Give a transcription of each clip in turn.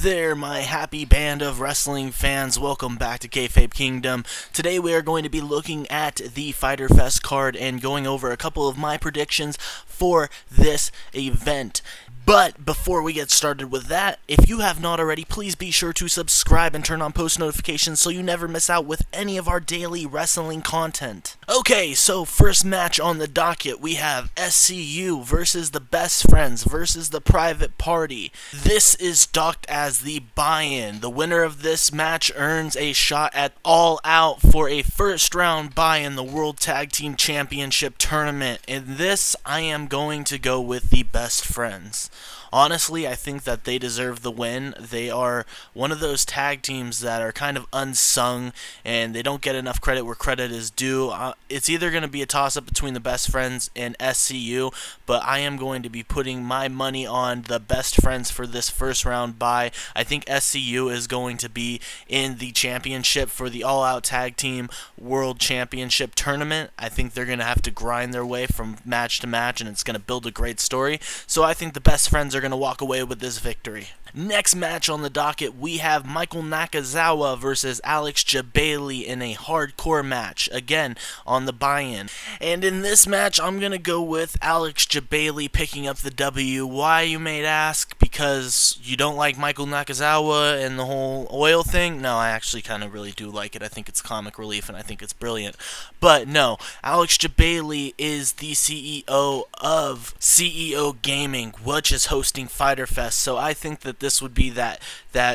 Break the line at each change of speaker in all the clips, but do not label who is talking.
there, my happy band of wrestling fans. Welcome back to Kayfabe Kingdom. Today we are going to be looking at the Fyter Fest card and going over a couple of my predictions for this event. But before we get started with that, if you have not already, please be sure to subscribe and turn on post notifications so you never miss out with any of our daily wrestling content. Okay, so first match on the docket, we have SCU versus the Best Friends versus the Private Party. This is docked as the buy-in. The winner of this match earns a shot at All Out for a first round bye in the World Tag Team Championship Tournament. In this, I am going to go with the Best Friends. Honestly, I think that they deserve the win. They are one of those tag teams that are kind of unsung, and they don't get enough credit where credit is due. It's either going to be a toss-up between the Best Friends and SCU, but I am going to be putting my money on the Best Friends for this first round bye. I think SCU is going to be in the championship for the All-Out Tag Team World Championship Tournament. I think they're going to have to grind their way from match to match, and it's going to build a great story. So I think the Best Friends are going to walk away with this victory. Next match on the docket, we have Michael Nakazawa versus Alex Jabali in a hardcore match, again on the buy-in. And in this match, I'm going to go with Alex Jabali picking up the W. Why, you may ask? Because you don't like Michael Nakazawa and the whole oil thing? No, I actually kind of really do like it. I think it's comic relief and I think it's brilliant. But no, Alex Jabali is the CEO of CEO Gaming, which is hosting Fyter Fest, so I think that this would be that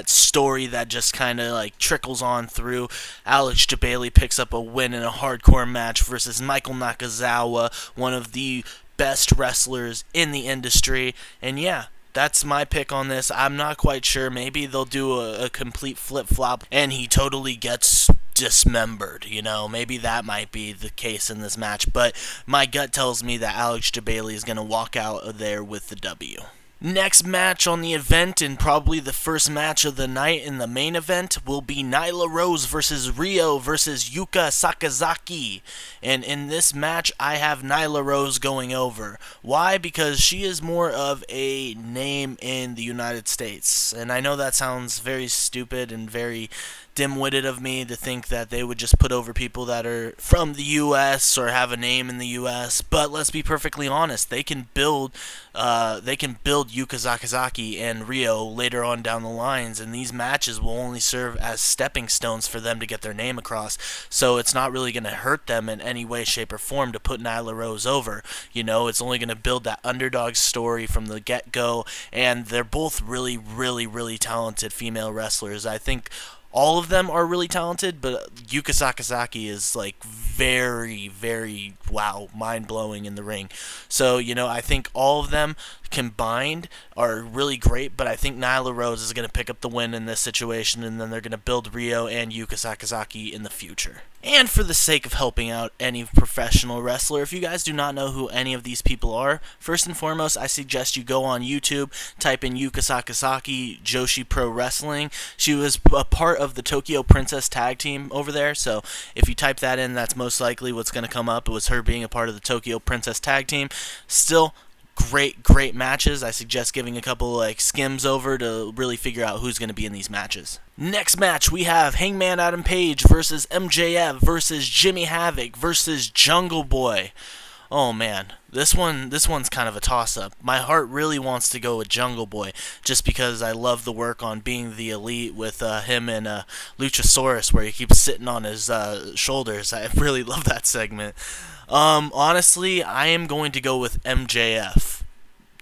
story that just kind of like trickles on through. Alex Jabali picks up a win in a hardcore match versus Michael Nakazawa, one of the best wrestlers in the industry, and yeah, that's my pick on this. I'm not quite sure. Maybe they'll do a complete flip-flop and he totally gets dismembered, maybe that might be the case in this match, but my gut tells me that Alex Jabali is going to walk out of there with the W. Next match on the event, and probably the first match of the night in the main event, will be Nyla Rose versus Rio versus Yuka Sakazaki. And in this match, I have Nyla Rose going over. Why? Because she is more of a name in the United States. And I know that sounds very stupid and very dim-witted of me to think that they would just put over people that are from the U.S. or have a name in the U.S., but let's be perfectly honest, they can build Yuka Sakazaki and Rio later on down the lines, and these matches will only serve as stepping stones for them to get their name across, so it's not really going to hurt them in any way, shape, or form to put Nyla Rose over. It's only going to build that underdog story from the get-go, and they're both really, really, really talented female wrestlers. I think all of them are really talented, but Yuka Sakazaki is like very, very, wow, mind-blowing in the ring. So, I think all of them combined are really great, but I think Nyla Rose is going to pick up the win in this situation, and then they're going to build Rio and Yuka Sakazaki in the future. And for the sake of helping out any professional wrestler, if you guys do not know who any of these people are, first and foremost, I suggest you go on YouTube, type in Yuka Sakazaki Joshi Pro Wrestling. She was a part of the Tokyo Princess tag team over there, so if you type that in, that's most likely what's going to come up. It was her being a part of the Tokyo Princess tag team. Still, great matches. I suggest giving a couple skims over to really figure out who's going to be in these matches. Next match, we have Hangman Adam Page versus MJF versus Jimmy Havoc versus Jungle Boy. Oh man, this one's kind of a toss-up. My heart really wants to go with Jungle Boy, just because I love the work on Being the Elite with him and Luchasaurus, where he keeps sitting on his shoulders. I really love that segment. Honestly, I am going to go with MJF.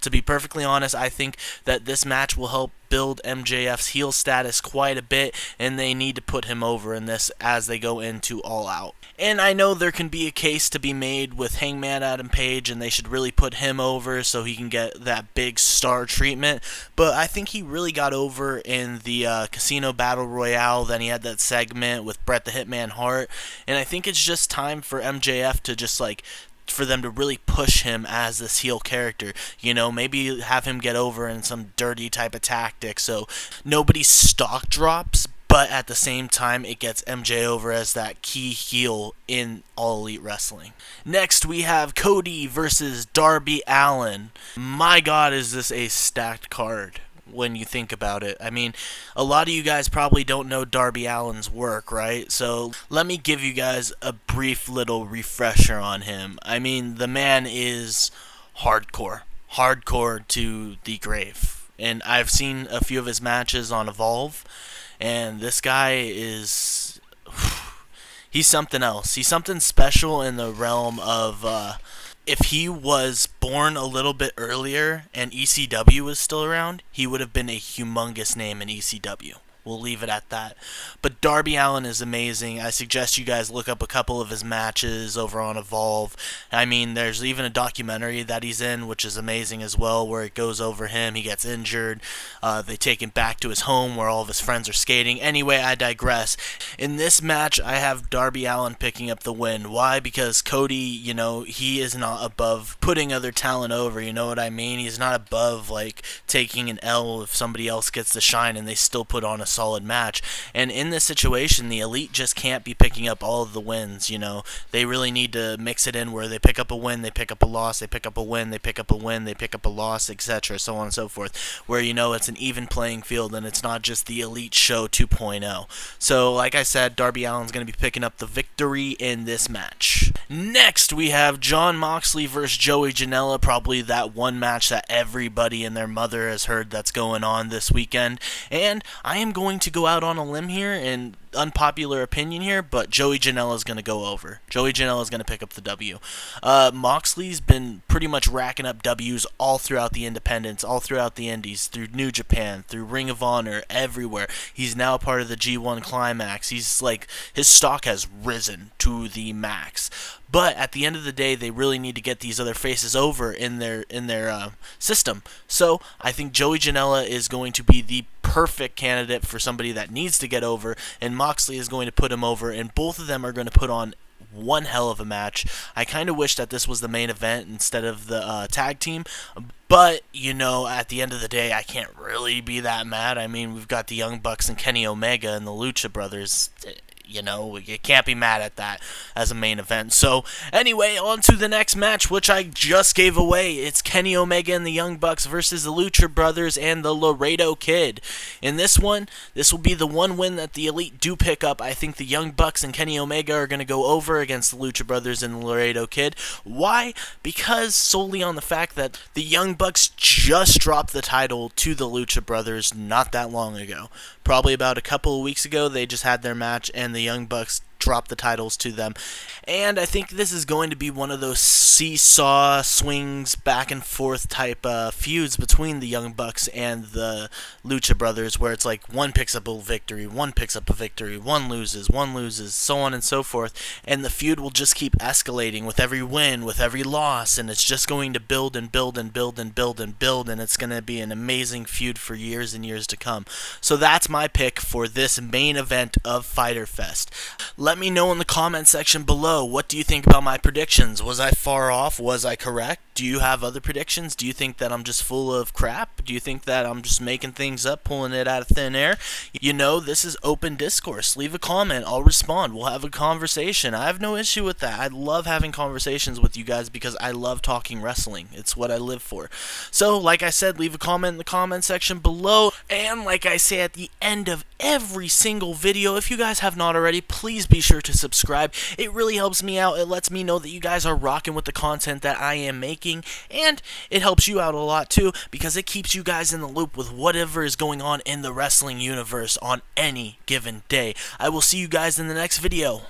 To be perfectly honest, I think that this match will help build MJF's heel status quite a bit, and they need to put him over in this as they go into All Out. And I know there can be a case to be made with Hangman Adam Page, and they should really put him over so he can get that big star treatment, but I think he really got over in the Casino Battle Royale. Then he had that segment with Bret the Hitman Hart, and I think it's just time for MJF to just for them to really push him as this heel character. Maybe have him get over in some dirty type of tactic so nobody's stock drops, but at the same time it gets MJ over as that key heel in All Elite Wrestling. Next we have Cody versus Darby Allin. My god, is this a stacked card. when you think about it. I mean, a lot of you guys probably don't know Darby Allin's work, right? So let me give you guys a brief little refresher on him. I mean, the man is hardcore. Hardcore to the grave. And I've seen a few of his matches on Evolve, and this guy is... he's something else. He's something special in the realm of... if he was born a little bit earlier and ECW was still around, he would have been a humongous name in ECW. We'll leave it at that. But Darby Allin is amazing. I suggest you guys look up a couple of his matches over on Evolve. I mean, there's even a documentary that he's in, which is amazing as well, where it goes over him. He gets injured. They take him back to his home where all of his friends are skating. Anyway, I digress. In this match, I have Darby Allin picking up the win. Why? Because Cody, you know, he is not above putting other talent over. You know what I mean? He's not above, like, taking an L if somebody else gets the shine and they still put on a solid match. And in this situation, the Elite just can't be picking up all of the wins, you know. They really need to mix it in where they pick up a win, they pick up a loss, they pick up a win, they pick up a win, they pick up a loss, etc., so on and so forth, where, you know, it's an even playing field and it's not just the Elite Show 2.0. So, like I said, Darby Allin's going to be picking up the victory in this match. Next, we have Jon Moxley versus Joey Janela, probably that one match that everybody and their mother has heard that's going on this weekend. And I am going to go out on a limb here and unpopular opinion here, but Joey Janela is going to go over. Joey Janela is going to pick up the W. Moxley's been pretty much racking up W's all throughout the independents, all throughout the indies, through New Japan, through Ring of Honor, everywhere. He's now part of the G1 Climax. He's like, his stock has risen to the max. But at the end of the day, they really need to get these other faces over in their system. So I think Joey Janela is going to be the perfect candidate for somebody that needs to get over, and Moxley is going to put him over, and both of them are going to put on one hell of a match. I kind of wish that this was the main event instead of the tag team, but, you know, at the end of the day, I can't really be that mad. I mean, we've got the Young Bucks and Kenny Omega and the Lucha Brothers. You know, you can't be mad at that as a main event. So, anyway, on to the next match, which I just gave away. It's Kenny Omega and the Young Bucks versus the Lucha Brothers and the Laredo Kid. In this one, this will be the one win that the Elite do pick up. I think the Young Bucks and Kenny Omega are going to go over against the Lucha Brothers and the Laredo Kid. Why? Because solely on the fact that the Young Bucks just dropped the title to the Lucha Brothers not that long ago. Probably about a couple of weeks ago, they just had their match, and the Young Bucks dropped the titles to them. And I think this is going to be one of those seesaw swings back and forth type feuds between the Young Bucks and the Lucha Brothers, where it's like one picks up a victory, one picks up a victory, one loses, so on and so forth, and the feud will just keep escalating with every win, with every loss, and it's just going to build and build and build and build and build, and it's going to be an amazing feud for years and years to come. So that's my pick for this main event of Fyter Fest. Let me know in the comment section below, what do you think about my predictions? Was I far off? Was I correct? Do you have other predictions? Do you think that I'm just full of crap? Do you think that I'm just making things up, pulling it out of thin air? You know, this is open discourse. Leave a comment. I'll respond. We'll have a conversation. I have no issue with that. I love having conversations with you guys because I love talking wrestling. It's what I live for. So, like I said, leave a comment in the comment section below. And like I say at the end of every single video, if you guys have not already, please be sure to subscribe. It really helps me out. It lets me know that you guys are rocking with the content that I am making, and it helps you out a lot too, because it keeps you guys in the loop with whatever is going on in the wrestling universe on any given day. I will see you guys in the next video.